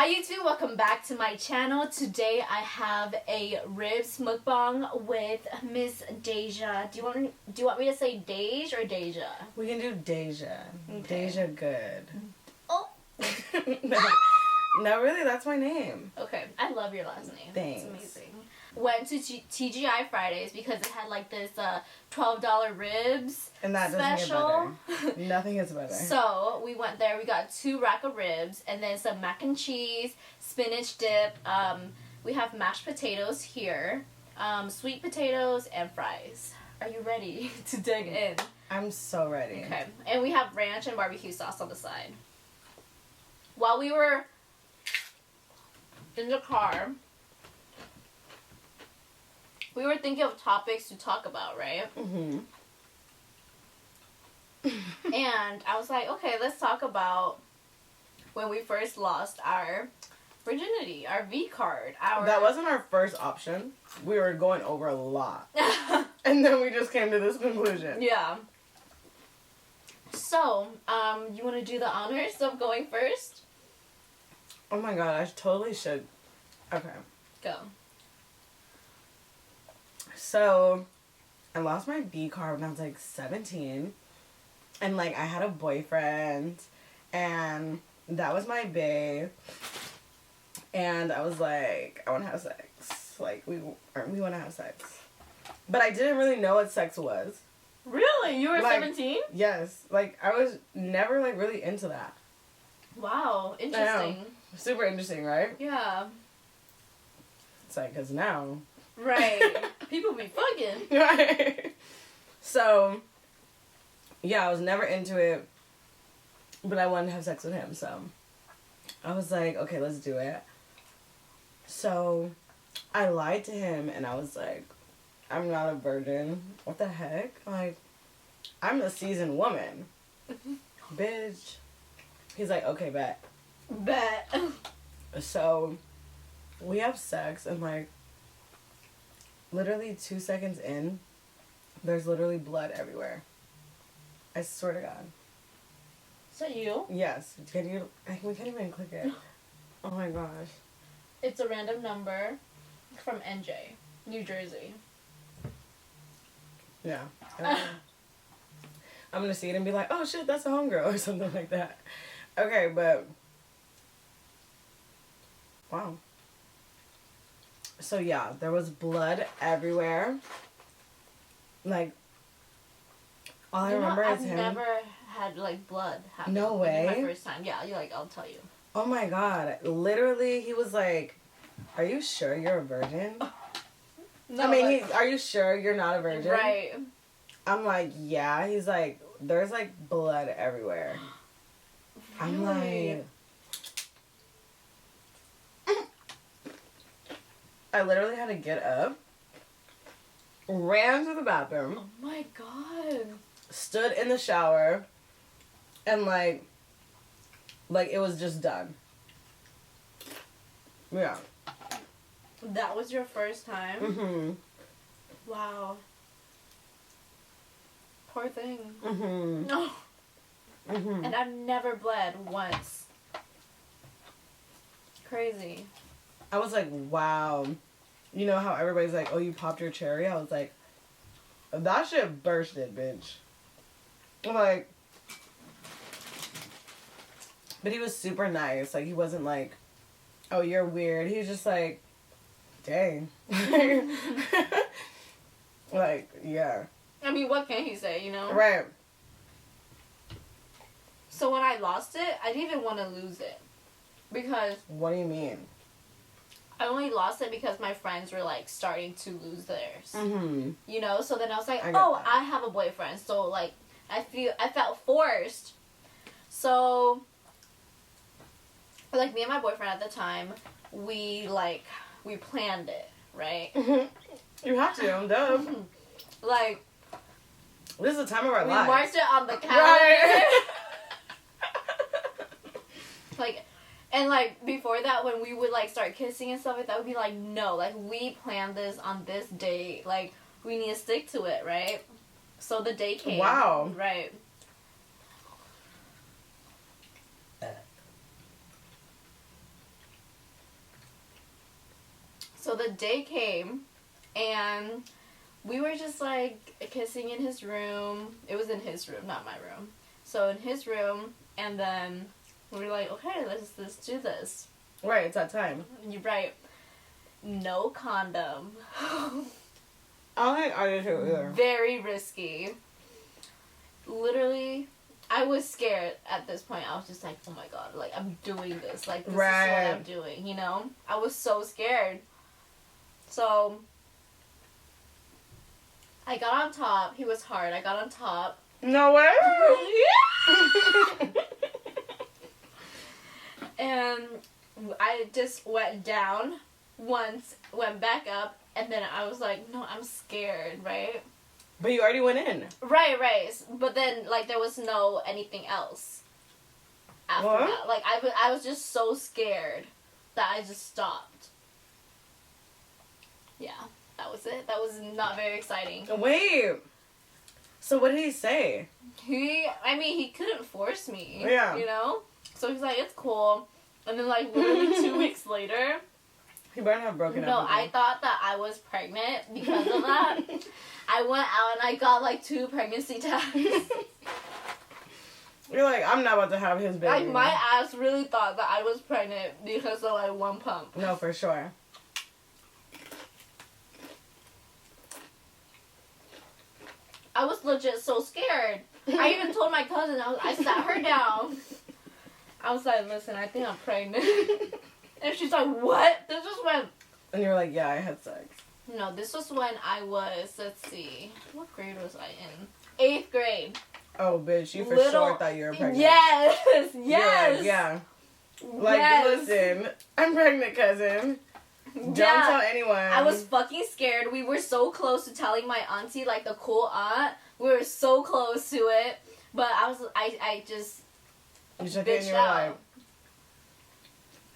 Hi YouTube, welcome back to my channel. Today I have a ribs mukbang with Miss Deja. Do you want me to say Dej or Deja? We can do Deja. Okay. Deja good. Oh. No, really, that's my name. Okay, I love your last name. Thanks. It's amazing. Went to TGI Fridays because it had like this $12 ribs And that special. doesn't get better. Nothing gets better. So we went there. We got 2 rack of ribs and then some mac and cheese, spinach dip. We have mashed potatoes here, sweet potatoes, and fries. Are you ready to dig in? I'm so ready. Okay. And we have ranch and barbecue sauce on the side. While we were in the car, we were thinking of topics to talk about, right? Mm-hmm. And I was like, okay, let's talk about when we first lost our virginity, our V-card. That wasn't our first option. We were going over a lot. And then we just came to this conclusion. Yeah. So, you want to do the honors of going first? Oh my god, I totally should. Okay. Go. So, I lost my B card when I was like 17. And like, I had a boyfriend. And that was my bae. And I was like, I want to have sex. Like, we want to have sex. But I didn't really know what sex was. Really? You were Like, 17? Yes. Like, I was never like really into that. Wow. Interesting. Super interesting, right? Yeah. It's like, because now. Right. People be fucking. Right. So, yeah, I was never into it. But I wanted to have sex with him, so. I was like, okay, let's do it. So, I lied to him, and I was like, I'm not a virgin. What the heck? Like, I'm a seasoned woman. Bitch. He's like, okay, bet. Bet. So, we have sex, and like, literally 2 seconds in, there's literally blood everywhere. I swear to God. Is that you? Yes. We can't even click it. Oh my gosh. It's a random number from NJ, New Jersey. Yeah. I'm gonna see it and be like, oh shit, that's a homegirl or something like that. Okay, but wow. So yeah, there was blood everywhere. Like, all I remember is him. I've never had like blood happen. No way. My first time. Yeah, I'll tell you. Oh my god. Literally, he was like, are you sure you're a virgin? No, I mean, are you sure you're not a virgin? Right. I'm like, yeah. He's like, there's like blood everywhere. I'm like, I literally had to get up, ran to the bathroom. Oh my god. Stood in the shower, and like it was just done. Yeah. That was your first time? Mm-hmm. Wow. Poor thing. Mm-hmm. No. Mm-hmm. And I've never bled once. Crazy. I was like, wow. You know how everybody's like, oh, you popped your cherry? I was like, that shit bursted, bitch. Like, but he was super nice. Like, he wasn't like, oh, you're weird. He was just like, dang. Like, yeah. I mean, what can he say, you know? Right. So when I lost it, I didn't even want to lose it. Because What do you mean? I only lost it because my friends were, like, starting to lose theirs. Mm-hmm. You know? So then I was like, I get oh, that. I have a boyfriend. So, like, I felt forced. So, like, me and my boyfriend at the time, we planned it, right? You have to, duh. Like, This is the time of our we lives. marked it on the calendar. Right. Like, and like before that, when we would like start kissing and stuff like that, would be like, no, like we planned this on this date. Like, we need to stick to it, right? So the day came. Wow. Right. So the day came, and we were just like kissing in his room. It was in his room, not my room. So in his room, and then we were like, okay, let's do this. Right, it's that time. You're right. No condom. I don't think I did too either. Very risky. Literally, I was scared at this point. I was just like, oh my god, like, I'm doing this. Like, this is what I'm doing, you know? I was so scared. So, I got on top. He was hard. I got on top. No way! Yeah! And I just went down once, went back up, and then I was like, no, I'm scared, right? But you already went in. Right. But then, like, there was no anything else after that. Like, I was just so scared that I just stopped. Yeah, that was it. That was not very exciting. Wait. So what did he say? He couldn't force me. Yeah. You know? So he's like, it's cool. And then, like, literally 2 weeks later... He better have broken up. No, I thought that I was pregnant because of that. I went out and I got like 2 pregnancy tests. You're like, I'm not about to have his baby. Like, my ass really thought that I was pregnant because of like 1 pump. No, for sure. I was legit so scared. I even told my cousin, I sat her down. I was like, listen, I think I'm pregnant. And she's like, what? This was when... And you're like, yeah, I had sex. No, this was when I was, let's see, what grade was I in? 8th grade. Oh, bitch, you for sure thought you were pregnant. Yes! Like, yeah. Like, listen, I'm pregnant, cousin. Don't tell anyone. I was fucking scared. We were so close to telling my auntie, like the cool aunt. We were so close to it. But I just you took it and you were like...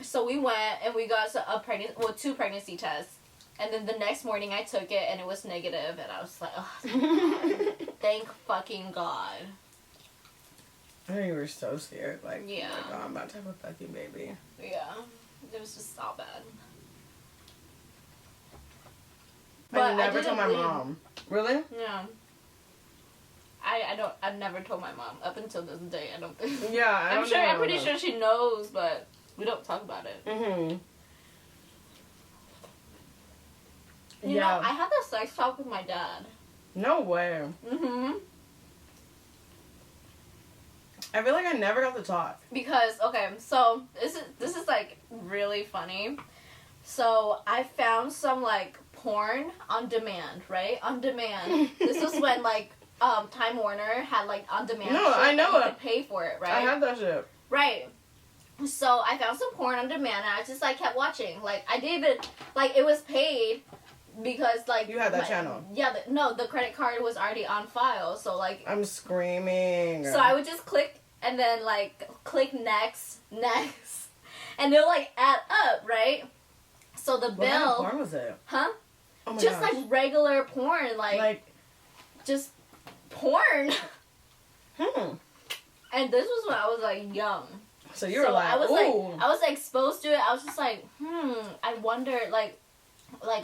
So we went and we got 2 pregnancy tests. And then the next morning I took it and it was negative. And I was like, oh, thank God. Thank fucking God. I know you were so scared. Like, yeah. Oh my God, I'm about to have a fucking baby. Yeah. It was just all bad. I never told my mom. Really? Yeah. I've never told my mom up until this day. I don't think. Yeah, I'm pretty sure she knows, but we don't talk about it. Mhm. You know, I had this sex talk with my dad. No way. Mhm. I feel like I never got to talk. Because so this is like really funny. So I found some like porn on demand, right? On demand. This was when like Time Warner had like on demand. No, I know it. You could pay for it, right? I had that shit. Right. So I found some porn on demand, and I just like kept watching. Like I didn't even like it was paid because like you had that channel. Yeah. The credit card was already on file, so like I'm screaming. So I would just click and then like click next, and it'll like add up, right? So the bill. What kind of porn was it? Huh? Oh my just gosh. like regular porn, like just porn. And this was when I was like young. So you were like, I was ooh. I was like exposed to it. I was just like, I wonder like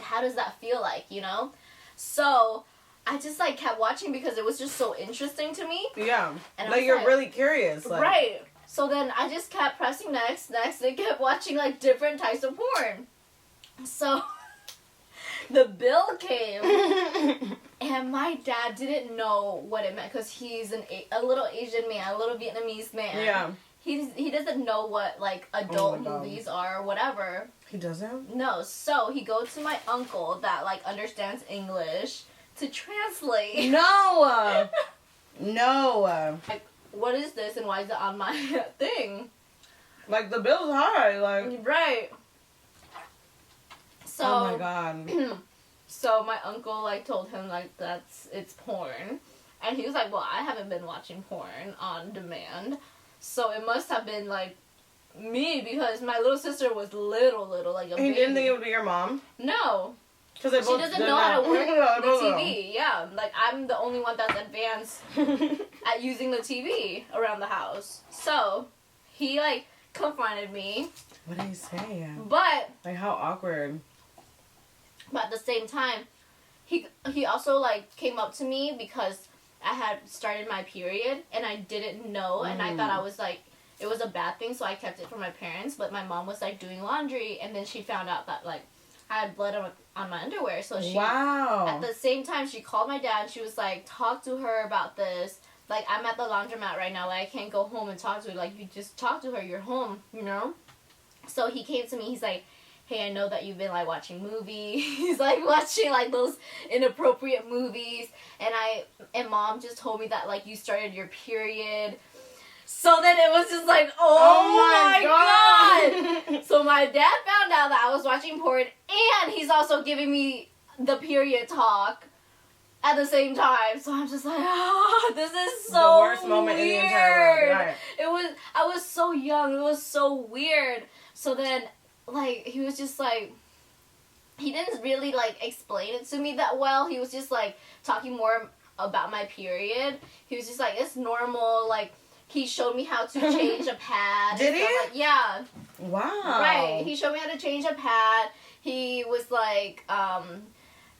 how does that feel like, you know? So I just like kept watching because it was just so interesting to me. Yeah. And like you're really curious. Like. Right. So then I just kept pressing next, and kept watching like different types of porn. So the bill came, and my dad didn't know what it meant because he's a little Asian man, a little Vietnamese man. Yeah. He doesn't know what like adult movies are or whatever. He doesn't? No. So he goes to my uncle that like understands English to translate. No. No. Like, what is this and why is it on my thing? Like the bill's high. Like. Right. So, oh my God. So my uncle like told him like it's porn, and he was like, well, I haven't been watching porn on demand, so it must have been like me because my little sister was little like a baby. He didn't think it would be your mom? No. Because they She both doesn't know how to work the both TV. Yeah, like I'm the only one that's advanced at using the TV around the house. So he like confronted me. What did he say? But like how awkward. But at the same time, he also like came up to me because I had started my period and I didn't know, and I thought I was like, it was a bad thing, so I kept it from my parents. But my mom was like doing laundry, and then she found out that like I had blood on my underwear. So she, at the same time, she called my dad. She was like, talk to her about this. Like, I'm at the laundromat right now. Like, I can't go home and talk to her. Like, you just talk to her. You're home, you know? So he came to me. He's like, hey, I know that you've been, like, watching movies. He's, like, watching, like, those inappropriate movies. And Mom just told me that, like, you started your period. So then it was just like, oh my God. So my dad found out that I was watching porn, and he's also giving me the period talk at the same time. So I'm just like, this is so the worst moment in the entire world. Right. I was so young. It was so weird. So then, like, he was just like, he didn't really, like, explain it to me that well. He was just, like, talking more about my period. He was just like, it's normal, like, he showed me how to change a pad. Did he? Like, yeah. Wow. Right. He showed me how to change a pad. He was like,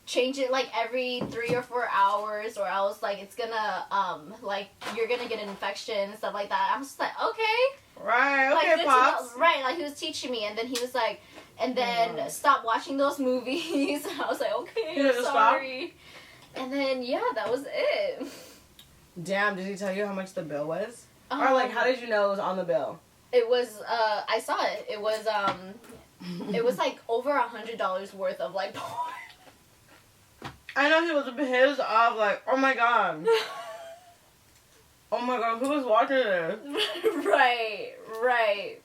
change it like every 3 or 4 hours, or else like it's gonna like you're gonna get an infection and stuff like that. I was just like, okay. Right. Okay, like, Pops. Right. Like he was teaching me, and then he was like, and then stop watching those movies. I was like, okay, I'm sorry. And then yeah, that was it. Damn. Did he tell you how much the bill was? Or, like, how did you know it was on the bill? It was, I saw it. It was, like, over $100 worth of, like, porn. I know he was pissed off, like, oh, my God. Oh, my God, who was watching this? Right.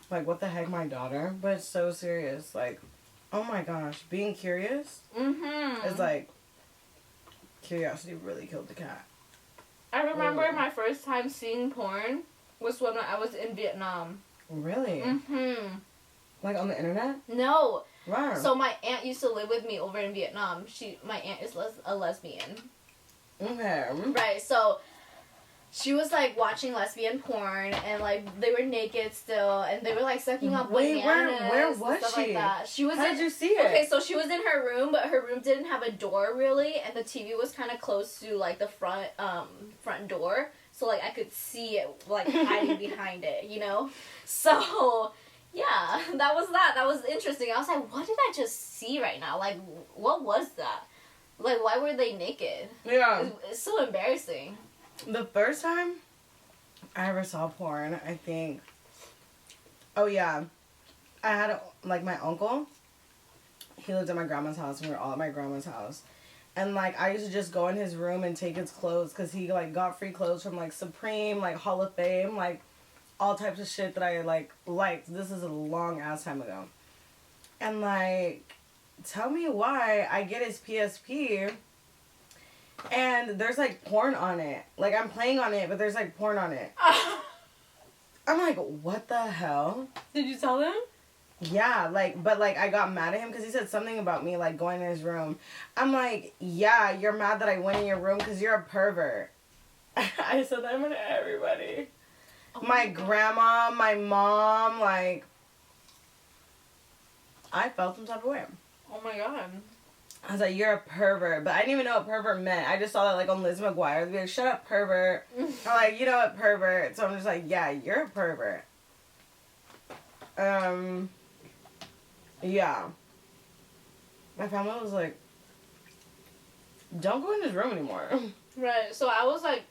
Like, what the heck, my daughter? But it's so serious. Like, oh, my gosh. Being curious is, like, curiosity really killed the cat. I remember my first time seeing porn was when I was in Vietnam. Really? Like on the internet? No. Wow. So my aunt used to live with me over in Vietnam. My aunt is a lesbian. Okay. Right. So she was like watching lesbian porn, and like they were naked still, and they were like sucking up bananas. Where was and stuff she? Like that. She was. How did you see it? Okay, so she was in her room, but her room didn't have a door really, and the TV was kind of close to like the front door, so like I could see it like hiding behind it, you know. So yeah, that was that. That was interesting. I was like, what did I just see right now? Like, what was that? Like, why were they naked? Yeah. It's so embarrassing. The first time I ever saw porn, I think, oh yeah, I had, like, my uncle, he lived at my grandma's house, and we were all at my grandma's house, and, like, I used to just go in his room and take his clothes, because he, like, got free clothes from, like, Supreme, like, Hall of Fame, like, all types of shit that I, like, liked. This is a long-ass time ago. And, like, tell me why I get his PSP, and there's, like, porn on it. Like, I'm playing on it, but there's, like, porn on it. I'm like, what the hell? Did you tell them? Yeah, like, but, like, I got mad at him because he said something about me, like, going in his room. I'm like, yeah, you're mad that I went in your room because you're a pervert. I said that in front of everybody. Oh my grandma, my mom, like, I felt some type of way. Oh my God. I was like, you're a pervert. But I didn't even know what pervert meant. I just saw that, like, on Liz McGuire. They'd be like, shut up, pervert. I'm like, you know what, pervert. So I'm just like, yeah, you're a pervert. Yeah. My family was like, don't go in his room anymore. Right. So I was, like,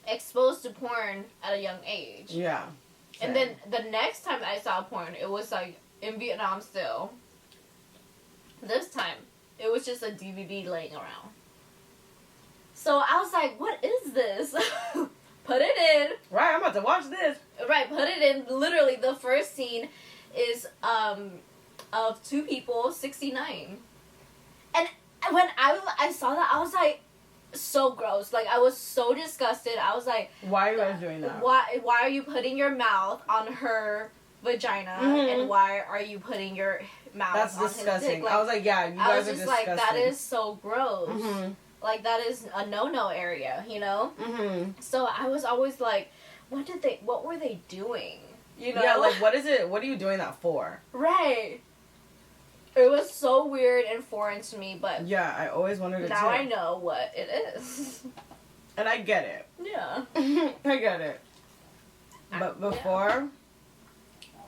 exposed to porn at a young age. Yeah. Same. And then the next time I saw porn, it was, like, in Vietnam still. This time, it was just a DVD laying around. So I was like, what is this? Put it in. Right, I'm about to watch this. Right, put it in. Literally, the first scene is of two people, 69. And when I saw that, I was like, so gross. Like, I was so disgusted. I was like, why are you guys doing that? Why are you putting your mouth on her vagina, and why are you putting your mouth That's on disgusting. his dick? Like, I was like, yeah, you guys are disgusting. I was just like, that is so gross. Like, that is a no-no area, you know? So I was always like, what were they doing? You know? Yeah, like, what is it? What are you doing that for? Right. It was so weird and foreign to me, but Yeah, I always wondered it now too. I know what it is. And I get it. Yeah. I get it. But before,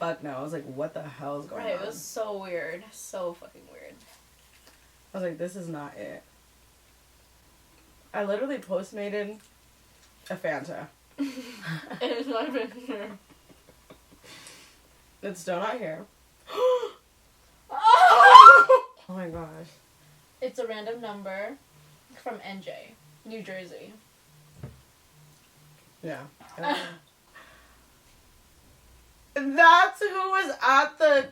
fuck no. I was like, what the hell is going on? Right, it was so weird. So fucking weird. I was like, this is not it. I literally Postmated a Fanta. It's not even here. It's still not here. Oh! Oh my gosh. It's a random number from NJ, New Jersey. Yeah. That's who was at the...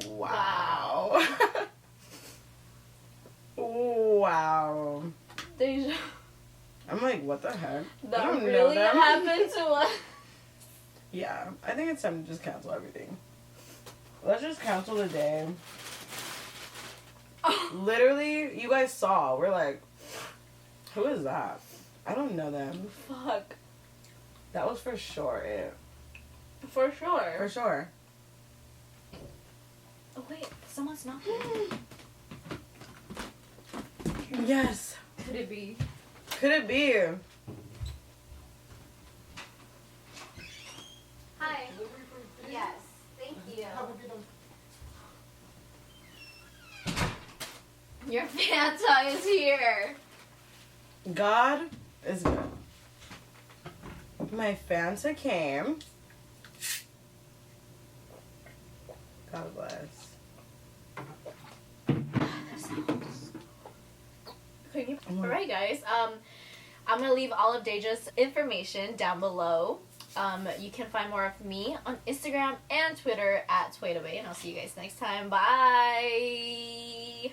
Wow. Wow. Deja. I'm like, what the heck? I That don't know really them. happened to us. Yeah, I think it's time to just cancel everything. Let's just cancel the day. Literally, you guys saw. We're like, who is that? I don't know them. Fuck. That was for sure it. For sure. For sure. Oh wait, someone's knocking. Yes. Could it be? Could it be? Hi. Yes. Thank you. Your Fanta is here. God is good. My Fanta came. God bless. Alright guys, I'm gonna leave all of DEJA'S information down below. You can find more of me on Instagram and Twitter at Twaydabae, and I'll see you guys next time. Bye!